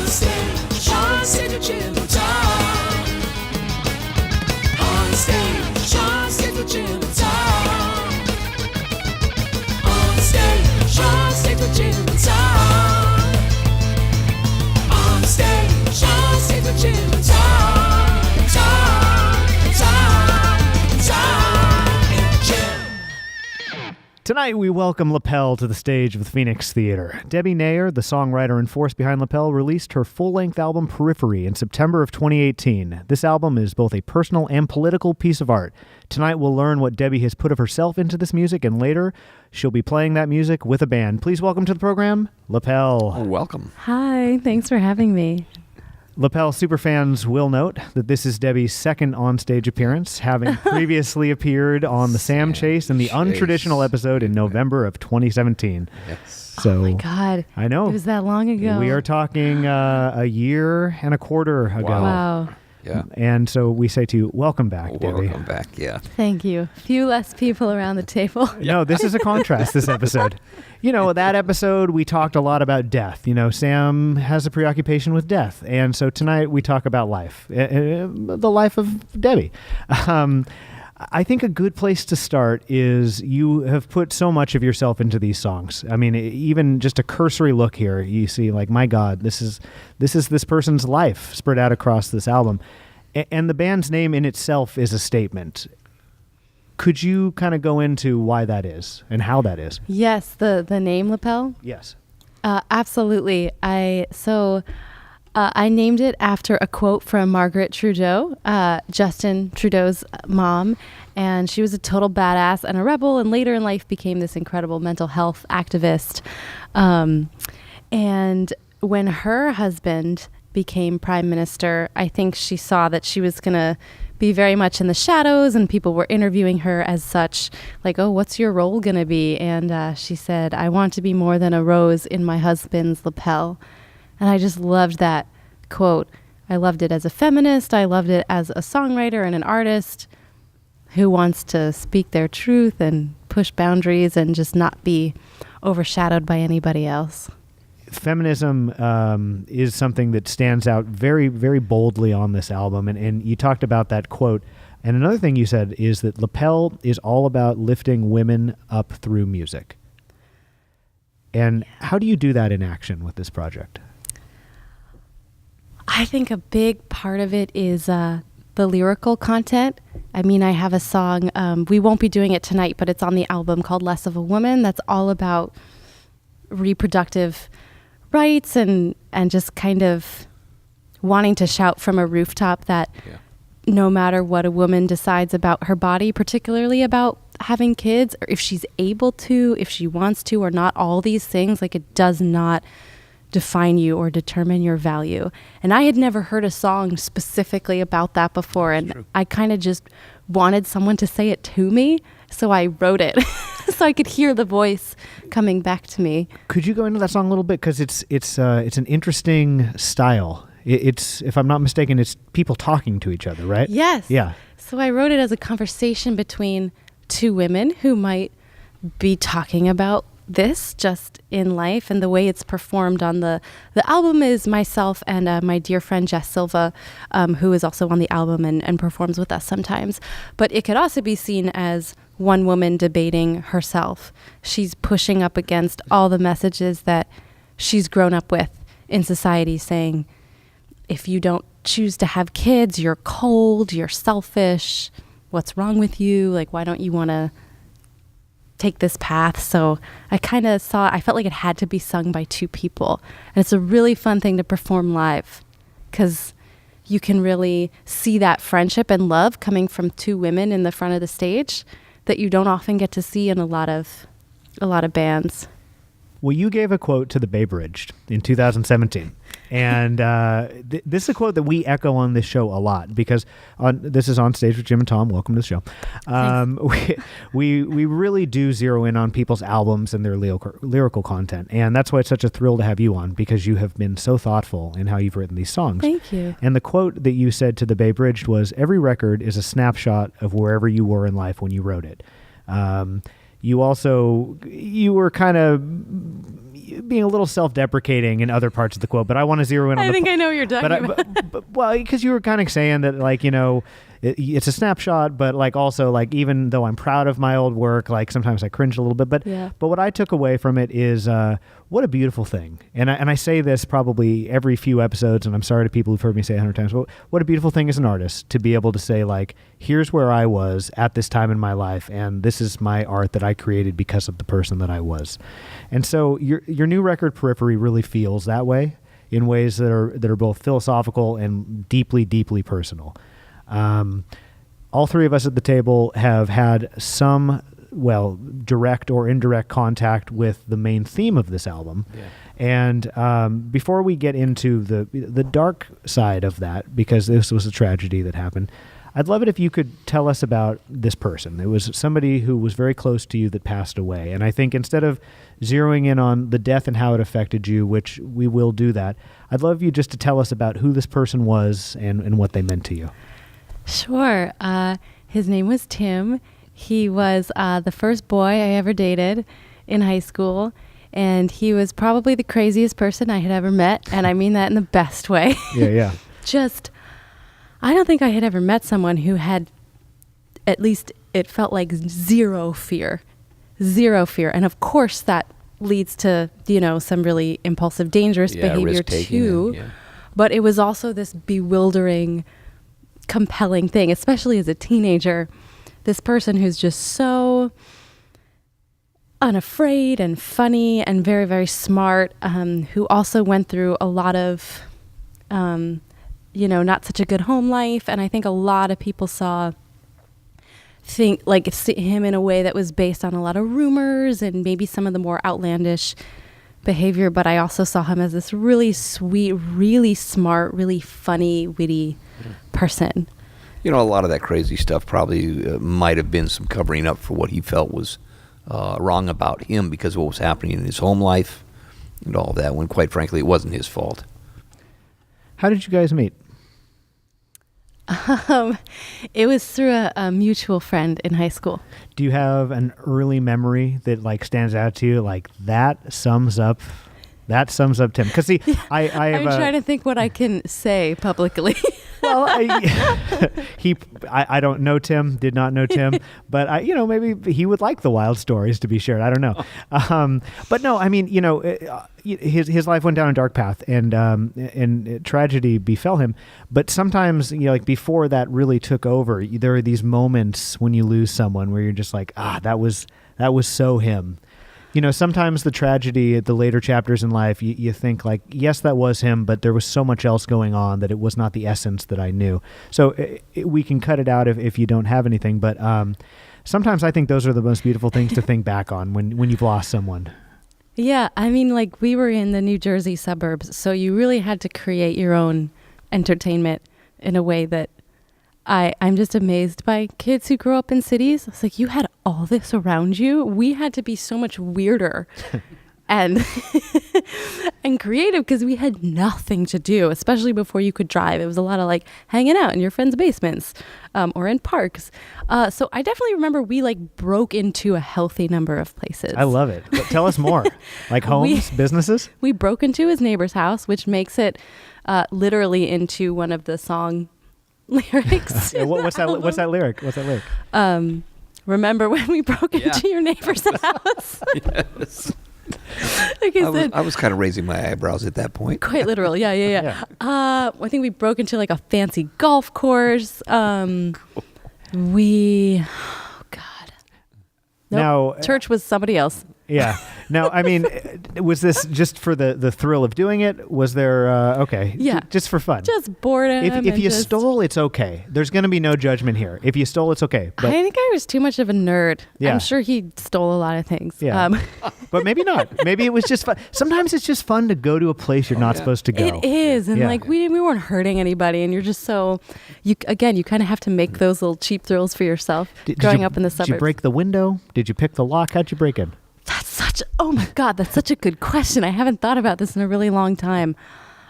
stage, on stage with Jim and Tom. On stage with Jim and Tom. On stage with Jim and Tom. On stage with Jim and Tom. Tom and Jim. Tonight, we welcome Lapel to the stage with Phoenix Theater. Debbie Nair, the songwriter and force behind Lapel, released her full-length album Periphery in September of 2018. This album is both a personal and political piece of art. Tonight, we'll learn what Debbie has put of herself into this music, and later, she'll be playing that music with a band. Please welcome to the program, Lapel. Oh, welcome. Hi, thanks for having me. Lapel superfans will note that this is Debbie's second on-stage appearance, having previously appeared on the Sam Chase and the Untraditional episode in November of 2017. Yes. So, oh my God. I know. It was that long ago. We are talking a year and a quarter ago. Wow. Yeah. And so we say to you, welcome back, Debbie. Welcome back, yeah. Thank you. Few less people around the table. No, this is a contrast, this episode. You know, that episode, we talked a lot about death. You know, Sam has a preoccupation with death. And so tonight we talk about life, the life of Debbie. I think a good place to start is you have put so much of yourself into these songs. I mean, even just a cursory look here, you see, like, my God, this is this person's life spread out across this album. And the band's name in itself is a statement. Could you kind of go into why that is and how that is? Yes, the name Lapel? Yes. Absolutely. I named it after a quote from Margaret Trudeau, Justin Trudeau's mom, and she was a total badass and a rebel, and later in life became this incredible mental health activist. And when her husband became prime minister, I think she saw that she was going to be very much in the shadows, and people were interviewing her as such, like, oh, what's your role going to be? And she said, I want to be more than a rose in my husband's lapel. And I just loved that quote. I loved it as a feminist. I loved it as a songwriter and an artist who wants to speak their truth and push boundaries and just not be overshadowed by anybody else. Feminism is something that stands out very, very boldly on this album. And you talked about that quote. And another thing you said is that Lapel is all about lifting women up through music. And how do you do that in action with this project? I think a big part of it is the lyrical content. I mean, I have a song, we won't be doing it tonight, but it's on the album called Less of a Woman. That's all about reproductive rights and just kind of wanting to shout from a rooftop that no matter what a woman decides about her body, particularly about having kids, or if she's able to, if she wants to, or not, all these things, like, it does not define you or determine your value. And I had never heard a song specifically about that before, and I kind of just wanted someone to say it to me, so I wrote it so I could hear the voice coming back to me. Could you go into that song a little bit? Because it's an interesting style. It's, if I'm not mistaken, it's people talking to each other, right? Yes. Yeah. So I wrote it as a conversation between two women who might be talking about this just in life, and the way it's performed on the album is myself and my dear friend Jess Silva, who is also on the album and performs with us sometimes. But it could also be seen as one woman debating herself. She's pushing up against all the messages that she's grown up with in society, saying, if you don't choose to have kids, you're cold, you're selfish, what's wrong with you? Like, why don't you want to take this path? So I felt like it had to be sung by two people. And it's a really fun thing to perform live, because you can really see that friendship and love coming from two women in the front of the stage that you don't often get to see in a lot of bands. Well, you gave a quote to the Bay Bridge in 2017. And this is a quote that we echo on this show a lot, because this is On Stage with Jim and Tom. Welcome to the show. We really do zero in on people's albums and their lyrical content. And that's why it's such a thrill to have you on, because you have been so thoughtful in how you've written these songs. Thank you. And the quote that you said to the Bay Bridge was, every record is a snapshot of wherever you were in life when you wrote it. you were kind of being a little self-deprecating in other parts of the quote, but I want to zero in on I think I know what you're talking about. Well, because you were kind of saying that, like, it's a snapshot, but like also like even though I'm proud of my old work, like sometimes I cringe a little bit. But what I took away from it is what a beautiful thing. And I say this probably every few episodes, and I'm sorry to people who've heard me say 100 times, but what a beautiful thing as an artist to be able to say, like, here's where I was at this time in my life, and this is my art that I created because of the person that I was. And so your new record, Periphery, really feels that way in ways that are both philosophical and deeply, deeply personal. All three of us at the table have had some, direct or indirect contact with the main theme of this album. Yeah. And before we get into the dark side of that, because this was a tragedy that happened, I'd love it if you could tell us about this person. It was somebody who was very close to you that passed away. And I think instead of zeroing in on the death and how it affected you, which we will do that, I'd love you just to tell us about who this person was and what they meant to you. Sure. His name was Tim. He was the first boy I ever dated in high school, and he was probably the craziest person I had ever met, and I mean that in the best way. Yeah. I don't think I had ever met someone who had, at least it felt like zero fear. And of course that leads to, some really impulsive, dangerous behavior too. But it was also this bewildering, compelling thing, especially as a teenager. This person who's just so unafraid and funny and very, very smart, who also went through a lot of, not such a good home life. And I think a lot of people see him in a way that was based on a lot of rumors and maybe some of the more outlandish behavior. But I also saw him as this really sweet, really smart, really funny, witty person. A lot of that crazy stuff probably might have been some covering up for what he felt was wrong about him because of what was happening in his home life and all that, when quite frankly it wasn't his fault. How did you guys meet? It was through a mutual friend in high school. Do you have an early memory that like stands out to you, like that sums up Tim? Because see, I'm trying to think what I can say publicly. Well, I don't know Tim, did not know Tim, but maybe he would like the wild stories to be shared. I don't know. But no, I mean, his life went down a dark path and tragedy befell him. But sometimes, like before that really took over, there are these moments when you lose someone where you're just like, that was so him. Sometimes the tragedy at the later chapters in life, you think like, yes, that was him, but there was so much else going on that it was not the essence that I knew. So we can cut it out if you don't have anything. But sometimes I think those are the most beautiful things to think back on when you've lost someone. Yeah, I mean, like we were in the New Jersey suburbs, so you really had to create your own entertainment in a way that I'm just amazed by kids who grow up in cities. It's like, you had all this around you. We had to be so much weirder and and creative because we had nothing to do, especially before you could drive. It was a lot of like hanging out in your friends' basements or in parks. So I definitely remember we like broke into a healthy number of places. I love it. But tell us more. Like homes, businesses? We broke into his neighbor's house, which makes it literally into one of the song lyrics. What's that lyric? Remember when we broke into your neighbor's house? Yes. Like I said, I was kind of raising my eyebrows at that point. Quite literal. Yeah. I think we broke into like a fancy golf course. Oh God. Nope. Now, church was somebody else. Yeah. Now, I mean, was this just for the thrill of doing it? Was there, okay. Yeah. Just for fun. Just boredom. If you stole, it's okay. There's going to be no judgment here. If you stole, it's okay. But I think I was too much of a nerd. Yeah. I'm sure he stole a lot of things. Yeah. But maybe not. Maybe it was just fun. Sometimes it's just fun to go to a place you're not supposed to go. It is. And like we weren't hurting anybody. And you're just so, you kind of have to make those little cheap thrills for yourself growing up in the suburbs. Did you break the window? Did you pick the lock? How'd you break in? Oh my God, that's such a good question. I haven't thought about this in a really long time.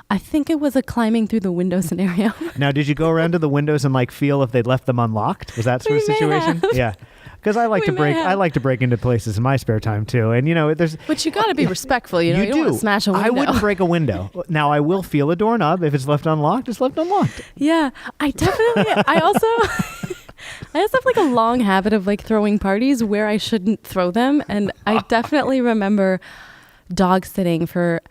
I think it was a climbing through the window scenario. Now, did you go around to the windows and like feel if they'd left them unlocked? Was that sort of situation? Yeah. Because I like We to may break. have. I like to break into places in my spare time too, and there's. But you got to be respectful. You don't want to smash a window. I wouldn't break a window. Now I will feel a doorknob if it's left unlocked. It's left unlocked. Yeah, I definitely. I also have like a long habit of like throwing parties where I shouldn't throw them, and I definitely remember dog sitting for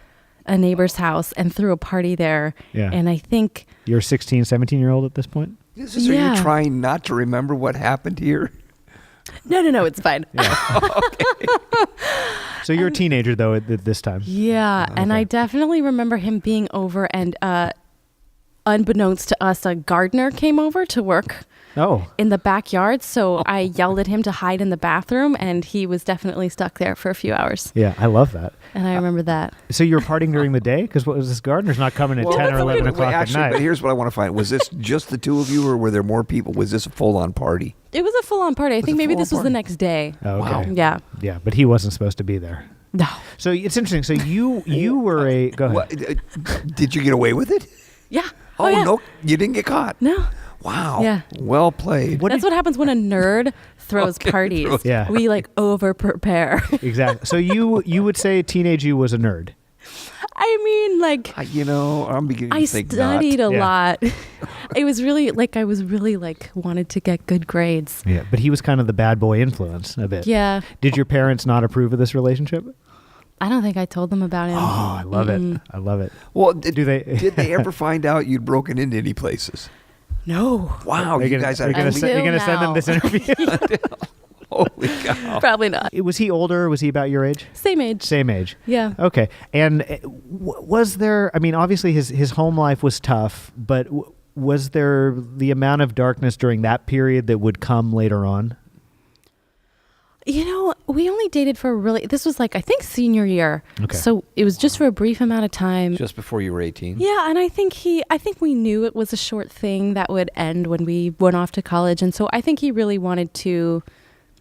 a neighbor's house and threw a party there. Yeah. And I think You're a 16, 17-year-old at this point. Are Yeah. you trying not to remember what happened here? no, it's fine. So you're a teenager though at this time. Yeah, and I Okay. definitely remember him being over, and unbeknownst to us, a gardener came over to work Oh. in the backyard. So I yelled at him to hide in the bathroom, and he was definitely stuck there for a few hours. Yeah, I love that. And I remember that. So you were partying during the day? Because what was this gardener's not coming at 10 or 11 o'clock actually, at but night? here's what I want to find. Was this just the two of you, or were there more people? Was this a full-on party? It was a full-on party. I think a maybe full-on this was the party? next day. Oh, okay. Wow. Yeah. Yeah, but he wasn't supposed to be there. No. So it's interesting. So you were a go ahead. What, did you get away with it? Yeah. Oh, yeah. no, you didn't get caught. No. Wow. Yeah. Well played. What That's what happens when a nerd throws Okay, parties. throws- Yeah. We like over prepare. Exactly. So you would say teenage you was a nerd. I mean, like I'm beginning I to think studied not. a Yeah. lot. It was really like I was really like wanted to get good grades. Yeah, but he was kind of the bad boy influence a bit. Yeah. Did your parents not approve of this relationship? I don't think I told them about him. Oh, I love it. I love it. Well, Do they? did they ever find out you'd broken into any places? No. Wow, Are you you guys gonna, had are you gonna send them this interview? Holy cow. Probably not. Was he older? Was he about your age? Same age. Same age. Yeah. Okay. And was there? I mean, obviously his home life was tough, but was there the amount of darkness during that period that would come later on? We only dated for this was like, I think senior year. Okay. So it was just for a brief amount of time. Just before you were 18? Yeah. And I think we knew it was a short thing that would end when we went off to college. And so I think he really wanted to,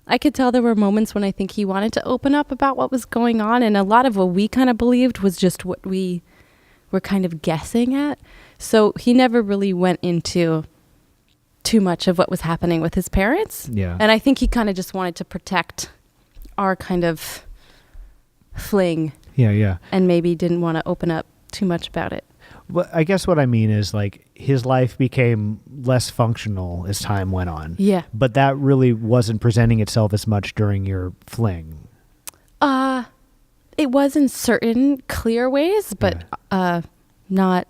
I could tell there were moments when I think he wanted to open up about what was going on. And a lot of what we kind of believed was just what we were kind of guessing at. So he never really went into too much of what was happening with his parents. Yeah. And I think he kind of just wanted to protect our kind of fling Yeah. and maybe didn't want to open up too much about it. Well, I guess what I mean is like his life became less functional as time went on. Yeah. But that really wasn't presenting itself as much during your fling. It was in certain clear ways, but not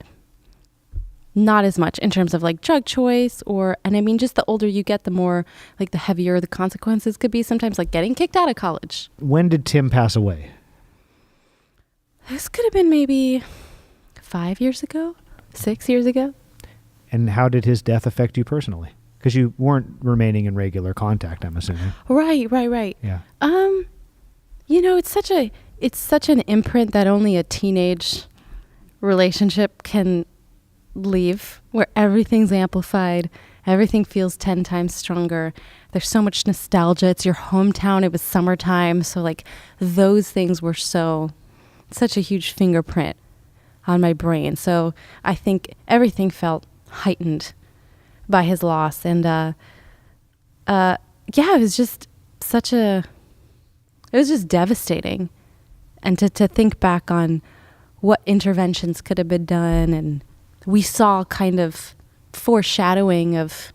as much in terms of like drug choice and I mean, just the older you get, the more like the heavier the consequences could be, sometimes like getting kicked out of college. When did Tim pass away? This could have been maybe 5 years ago, 6 years ago. And how did his death affect you personally? Because you weren't remaining in regular contact, I'm assuming. Right. Yeah. It's such an imprint that only a teenage relationship can leave, where everything's amplified, everything feels 10 times stronger. There's so much nostalgia. It's your hometown. It was summertime. So like those things were such a huge fingerprint on my brain. So I think everything felt heightened by his loss. And it was just it was just devastating. And to think back on what interventions could have been done, and we saw kind of foreshadowing of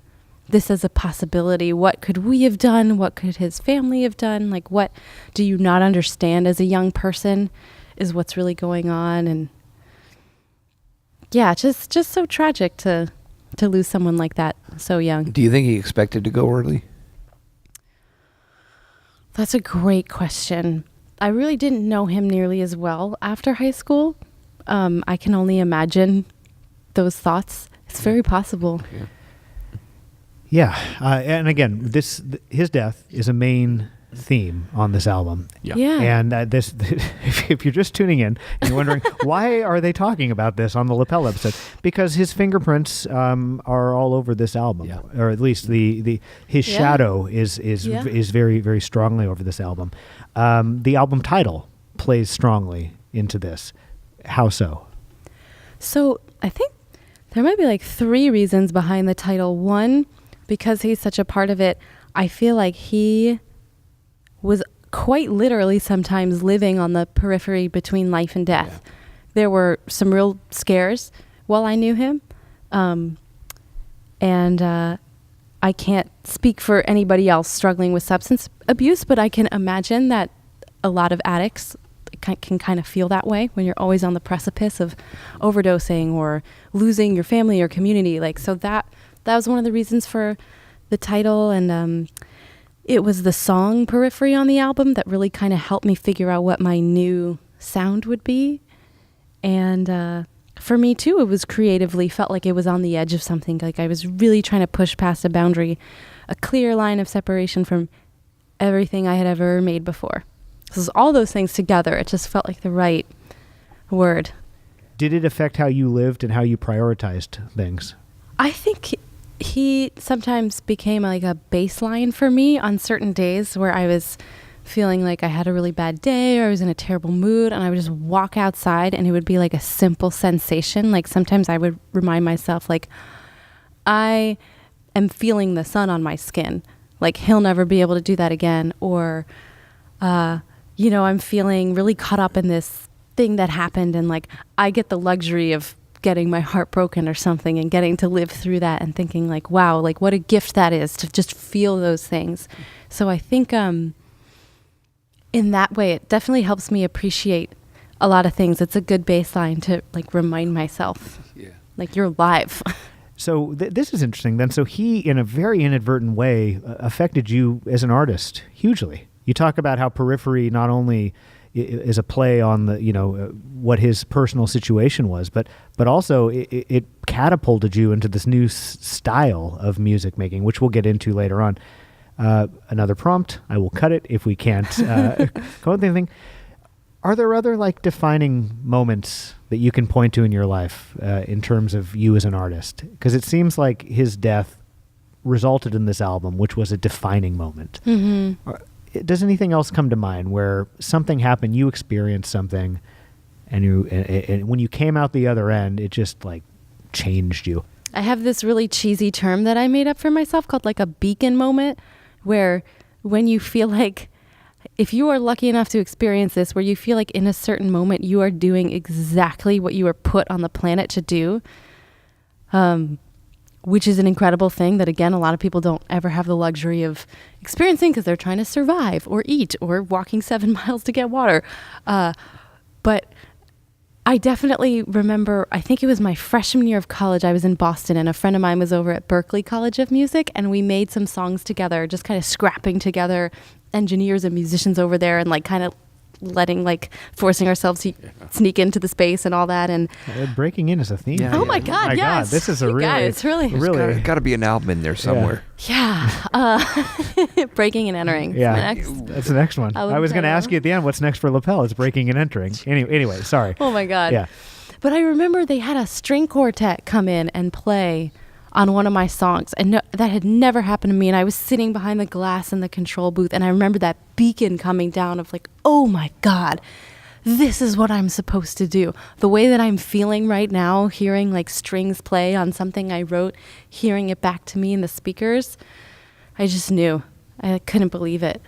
this as a possibility. What could we have done? What could his family have done? Like, what do you not understand as a young person is what's really going on? And yeah, just so tragic to lose someone like that so young. Do you think he expected to go early? That's a great question. I really didn't know him nearly as well after high school. I can only imagine those thoughts. It's very possible. Yeah. And again, his death is a main theme on this album. Yeah. And if you're just tuning in and you're wondering why are they talking about this on the Lapel episode, because his fingerprints are all over this album, or at least his shadow is very, very strongly over this album. The album title plays strongly into this. How so? So I think there might be like 3 reasons behind the title. One, because he's such a part of it, I feel like he was quite literally sometimes living on the periphery between life and death. Yeah. There were some real scares while I knew him. And I can't speak for anybody else struggling with substance abuse, but I can imagine that a lot of addicts can kind of feel that way when you're always on the precipice of overdosing or losing your family or community. Like, so that was one of the reasons for the title. And it was the song Periphery on the album that really kind of helped me figure out what my new sound would be. And for me too, it was creatively felt like it was on the edge of something. Like I was really trying to push past a boundary, a clear line of separation from everything I had ever made before. So all those things together, it just felt like the right word. Did it affect how you lived and how you prioritized things? I think he sometimes became like a baseline for me on certain days where I was feeling like I had a really bad day or I was in a terrible mood, and I would just walk outside and it would be like a simple sensation. Like sometimes I would remind myself, like, I am feeling the sun on my skin. Like he'll never be able to do that again. Or, I'm feeling really caught up in this thing that happened, and like I get the luxury of getting my heart broken or something and getting to live through that and thinking like, wow, like what a gift that is to just feel those things. So I think, in that way, it definitely helps me appreciate a lot of things. It's a good baseline to like remind myself, like you're alive. So this is interesting then. So he, in a very inadvertent way, affected you as an artist hugely. You talk about how Periphery not only is a play on the, what his personal situation was, but also it catapulted you into this new style of music making, which we'll get into later on. Another prompt. I will cut it if we can't come up with anything. Are there other like defining moments that you can point to in your life in terms of you as an artist? Because it seems like his death resulted in this album, which was a defining moment. Mm-hmm. Does anything else come to mind where something happened, you experienced something, and when you came out the other end, it just like changed you? I have this really cheesy term that I made up for myself called like a beacon moment, where when you feel like, if you are lucky enough to experience this, where you feel like in a certain moment you are doing exactly what you were put on the planet to do, which is an incredible thing that, again, a lot of people don't ever have the luxury of experiencing because they're trying to survive or eat or walking 7 miles to get water. But I definitely remember, I think it was my freshman year of college, I was in Boston, and a friend of mine was over at Berklee College of Music, and we made some songs together, just kind of scrapping together engineers and musicians over there, and like kind of forcing ourselves to sneak into the space and all that. And breaking in is a theme. Yeah, my God, yes. God, this is a really got to be an album in there somewhere. Yeah. Breaking and entering. Yeah. That's the next one. I was going to ask you at the end, what's next for Lapel? It's breaking and entering. Anyway, sorry. Oh my God. Yeah. But I remember they had a string quartet come in and play on one of my songs, and that had never happened to me, and I was sitting behind the glass in the control booth, and I remember that beacon coming down of like, oh my God, this is what I'm supposed to do. The way that I'm feeling right now, hearing like strings play on something I wrote, hearing it back to me in the speakers, I just knew. I couldn't believe it.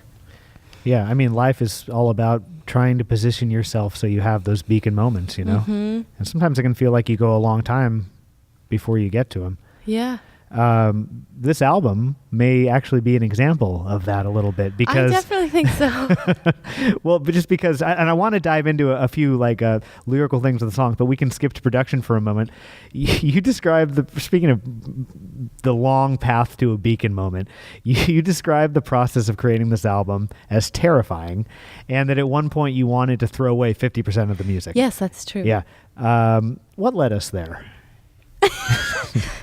Yeah, I mean, life is all about trying to position yourself so you have those beacon moments, Mm-hmm. And sometimes it can feel like you go a long time before you get to them. Yeah. This album may actually be an example of that a little bit, because I definitely think so. Well, but just because, I want to dive into a few like lyrical things of the songs, but we can skip to production for a moment. You described speaking of the long path to a beacon moment, you described the process of creating this album as terrifying, and that at one point you wanted to throw away 50% of the music. Yes, that's true. Yeah. What led us there?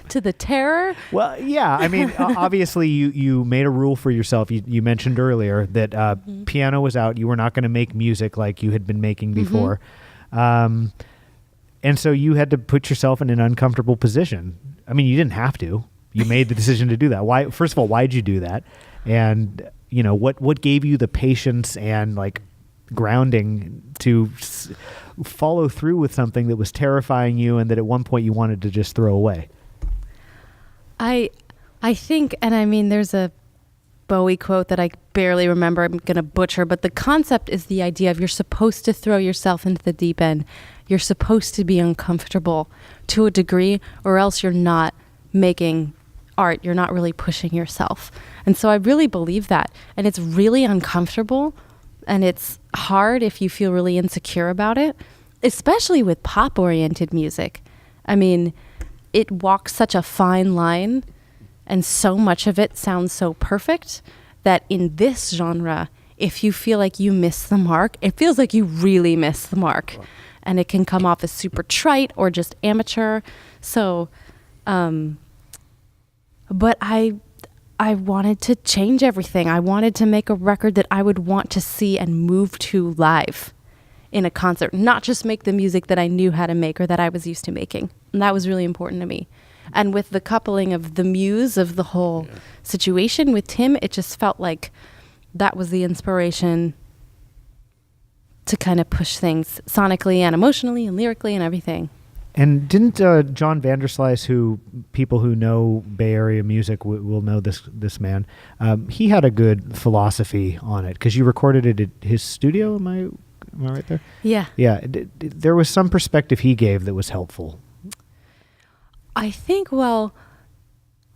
To the terror? Well, yeah. I mean, obviously, you made a rule for yourself. You mentioned earlier that piano was out. You were not going to make music like you had been making before. And so you had to put yourself in an uncomfortable position. I mean, you didn't have to. You made the decision to do that. Why? First of all, why'd you do that? And, what gave you the patience and, like, grounding to follow through with something that was terrifying you and that at one point you wanted to just throw away? I think, and I mean, there's a Bowie quote that I barely remember. I'm going to butcher, but the concept is the idea of you're supposed to throw yourself into the deep end. You're supposed to be uncomfortable to a degree, or else you're not making art. You're not really pushing yourself. And so I really believe that. And it's really uncomfortable, and it's hard if you feel really insecure about it, especially with pop-oriented music. I mean, it walks such a fine line, and so much of it sounds so perfect that in this genre, if you feel like you miss the mark, it feels like you really miss the mark. And it can come off as super trite or just amateur. So, but I wanted to change everything. I wanted to make a record that I would want to see and move to live in a concert, not just make the music that I knew how to make or that I was used to making. And that was really important to me. And with the coupling of the muse of the whole situation with Tim, it just felt like that was the inspiration to kind of push things sonically and emotionally and lyrically and everything. And didn't John Vanderslice, who people who know Bay Area music will know this man, he had a good philosophy on it, because you recorded it at his studio. Am I right there? Yeah. Yeah. There was some perspective he gave that was helpful. I think, well,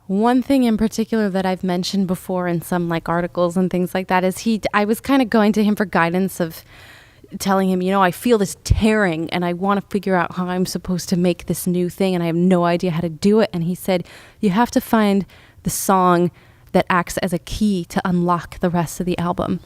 one thing in particular that I've mentioned before in some like articles and things like that is I was kind of going to him for guidance of telling him, I feel this tearing and I want to figure out how I'm supposed to make this new thing and I have no idea how to do it. And he said, you have to find the song that acts as a key to unlock the rest of the album,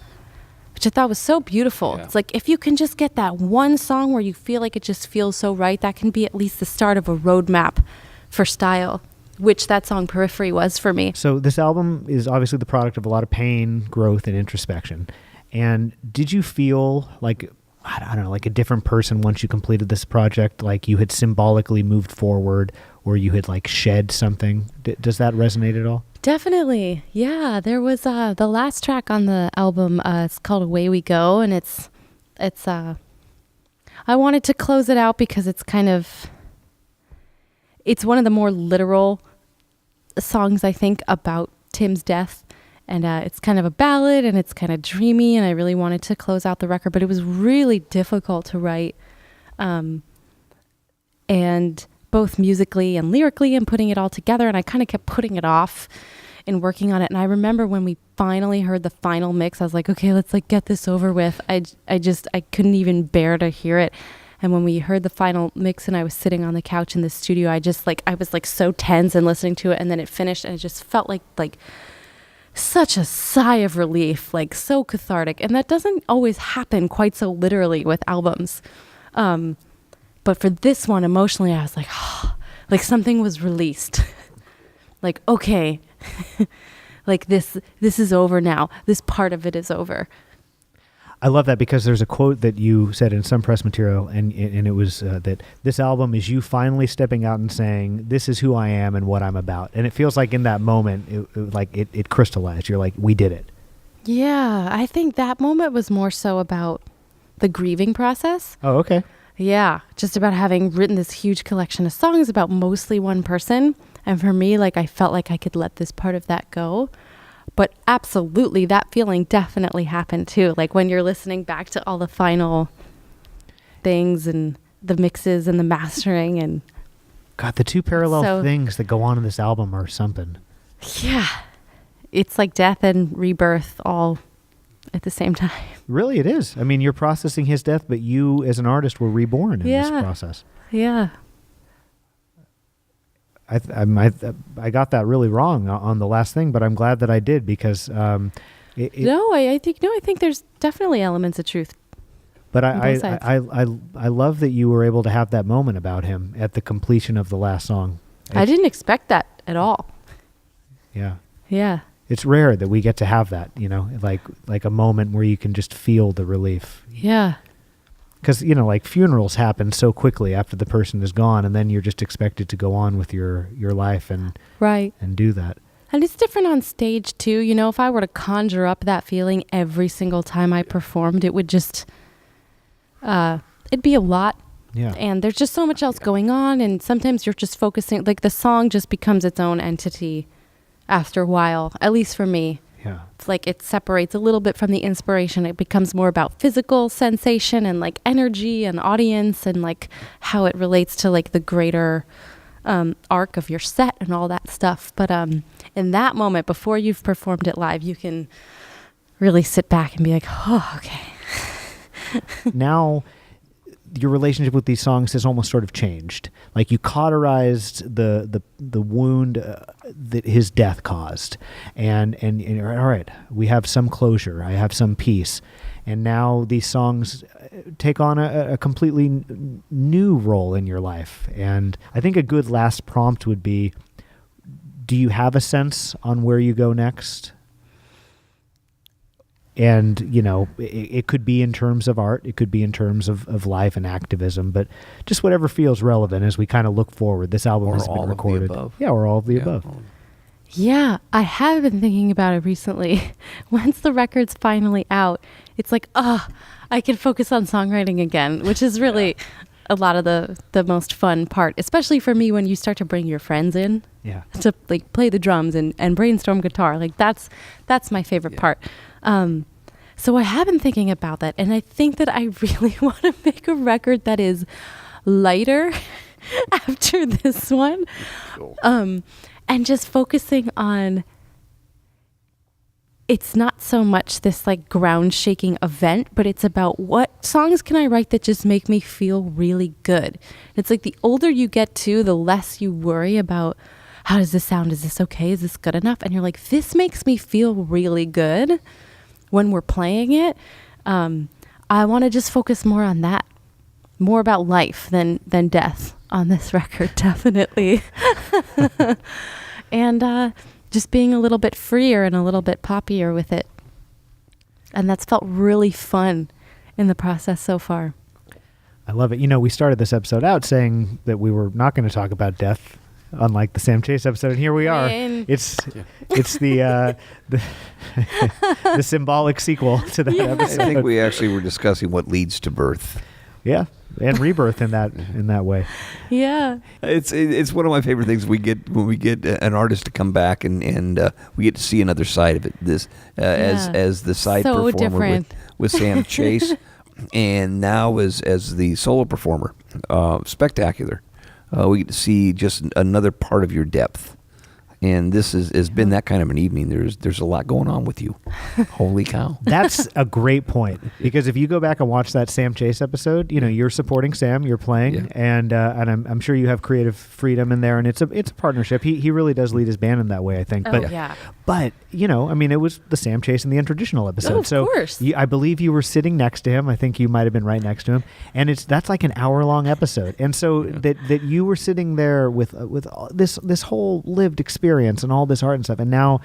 which I thought was so beautiful. Yeah. It's like, if you can just get that one song where you feel like it just feels so right, that can be at least the start of a roadmap for style, which that song Periphery was for me. So this album is obviously the product of a lot of pain, growth, and introspection. And did you feel like, I don't know, like a different person once you completed this project, like you had symbolically moved forward or you had like shed something? Does that resonate at all? Definitely. Yeah. There was the last track on the album, it's called Away We Go. And it's I wanted to close it out because it's one of the more literal songs, I think, about Tim's death. And it's kind of a ballad and it's kind of dreamy, and I really wanted to close out the record, but it was really difficult to write. And both musically and lyrically and putting it all together. And I kind of kept putting it off and working on it. And I remember when we finally heard the final mix, I was like, okay, let's like get this over with. I couldn't even bear to hear it. And when we heard the final mix and I was sitting on the couch in the studio, I was like so tense and listening to it. And then it finished and it just felt like such a sigh of relief, like so cathartic. And that doesn't always happen quite so literally with albums. But for this one, emotionally, I was like, oh, like something was released. Like, okay, like this is over now. This part of it is over. I love that, because there's a quote that you said in some press material, and it was that this album is you finally stepping out and saying, this is who I am and what I'm about. And it feels like in that moment, it crystallized. You're like, we did it. Yeah, I think that moment was more so about the grieving process. Oh, okay. Yeah, just about having written this huge collection of songs about mostly one person. And for me, like, I felt like I could let this part of that go. But absolutely, that feeling definitely happened too. Like when you're listening back to all the final things and the mixes and the mastering and... God, the two parallel things that go on in this album are something. Yeah. It's like death and rebirth all at the same time. Really, it is. I mean, you're processing his death, but you as an artist were reborn in this process. Yeah. I got that really wrong on the last thing, but I'm glad that I did, because I think there's definitely elements of truth. But I love that you were able to have that moment about him at the completion of the last song. I didn't expect that at all. Yeah. Yeah. It's rare that we get to have that, like a moment where you can just feel the relief. Yeah. Because, like funerals happen so quickly after the person is gone, and then you're just expected to go on with your life and do that. And it's different on stage too. If I were to conjure up that feeling every single time I performed, it would just, it'd be a lot. Yeah. And there's just so much else going on. And sometimes you're just focusing, like the song just becomes its own entity after a while, at least for me. Yeah. It's like it separates a little bit from the inspiration. It becomes more about physical sensation and like energy and audience and like how it relates to like the greater arc of your set and all that stuff. But in that moment, before you've performed it live, you can really sit back and be like, oh, okay. Now, your relationship with these songs has almost sort of changed. Like you cauterized the wound that his death caused, and all right, we have some closure. I have some peace, and now these songs take on a completely new role in your life. And I think a good last prompt would be: do you have a sense on where you go next? And, you know, it could be in terms of art, it could be in terms of life and activism, but just whatever feels relevant as we kind of look forward. This album has been recorded. Yeah, or all of the above. Yeah, I have been thinking about it recently. Once the record's finally out, it's like, I can focus on songwriting again, which is really a lot of the most fun part, especially for me when you start to bring your friends in to like play the drums and brainstorm guitar. Like that's my favorite part. So I have been thinking about that, and I think that I really want to make a record that is lighter after this one. Cool. And just focusing on, it's not so much this like ground shaking event, but it's about what songs can I write that just make me feel really good. It's like the older you get to, the less you worry about how does this sound? Is this okay? Is this good enough? And you're like, this makes me feel really good when we're playing it. I want to just focus more on that, more about life than death on this record, definitely. And just being a little bit freer and a little bit poppier with it. And that's felt really fun in the process so far. I love it. You know, we started this episode out saying that we were not going to talk about death, unlike the Sam Chase episode, and here we are. It's the the symbolic sequel to that episode. I think we actually were discussing what leads to birth. Yeah, and rebirth in that way. Yeah, it's one of my favorite things when we get an artist to come back and we get to see another side of it. This as the side so performer different. with Sam Chase, and now as the solo performer, spectacular. We get to see just another part of your depth. And this has been that kind of an evening. There's a lot going on with you. Holy cow. That's a great point, because if you go back and watch that Sam Chase episode, you know, you're supporting Sam, you're playing, and I'm sure you have creative freedom in there, and it's a partnership. He really does lead his band in that way, I think. But you know, I mean, it was the Sam Chase and the untraditional episode. Of course. I believe you were sitting next to him. I think you might have been right next to him, and that's like an hour-long episode. And so that you were sitting there with all this whole lived experience and all this art and stuff, and now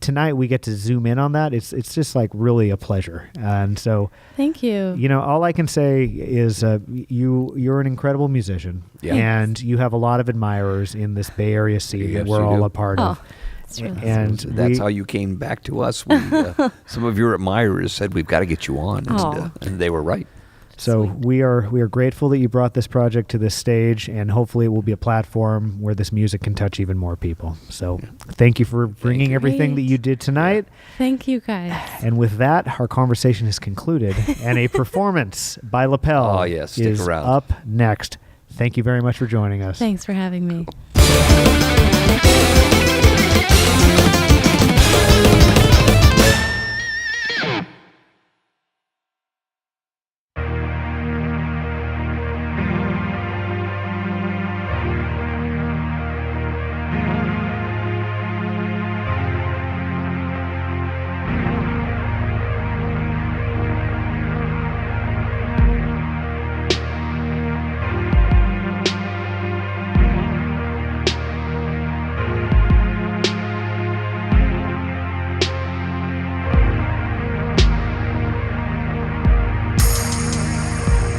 tonight we get to zoom in on that. It's just like really a pleasure. And so thank you. You know, all I can say is you're an incredible musician, and you have a lot of admirers in this Bay Area scene that we're all a part of. Really and that's how you came back to us. Some of your admirers said we've got to get you on, and they were right. So we are grateful that you brought this project to this stage, and hopefully it will be a platform where this music can touch even more people. So thank you for bringing everything that you did tonight. Thank you, guys. And with that, our conversation is concluded, and a performance by Lapel stick around. Up next. Thank you very much for joining us. Thanks for having me.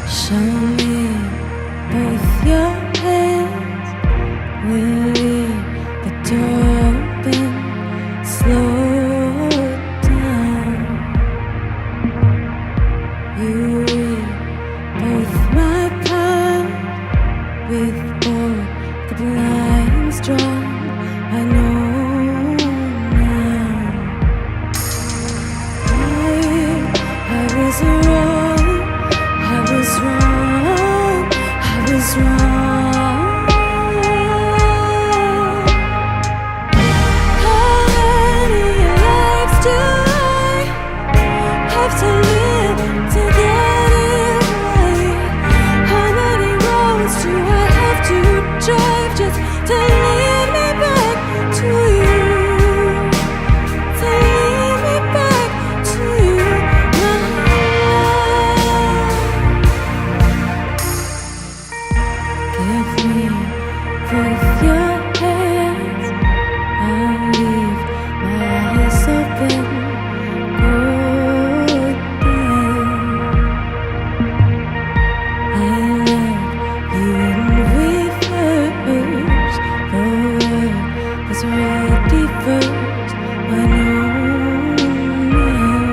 Show me both your hands. We'll leave the door open. Slow down. You read both my part with both the blinds drawn. I know now. with me, with your hands. I'll leave my eyes open, go down. I love you in reverse. The world is ready first. I know now.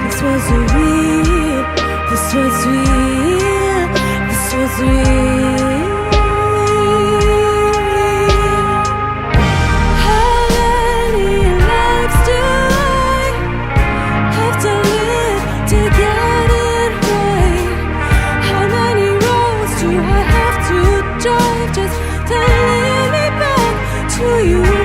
This was real. This was real. This was real. How many lives do I have to live to get it right? How many roads do I have to drive just to lead me back to you?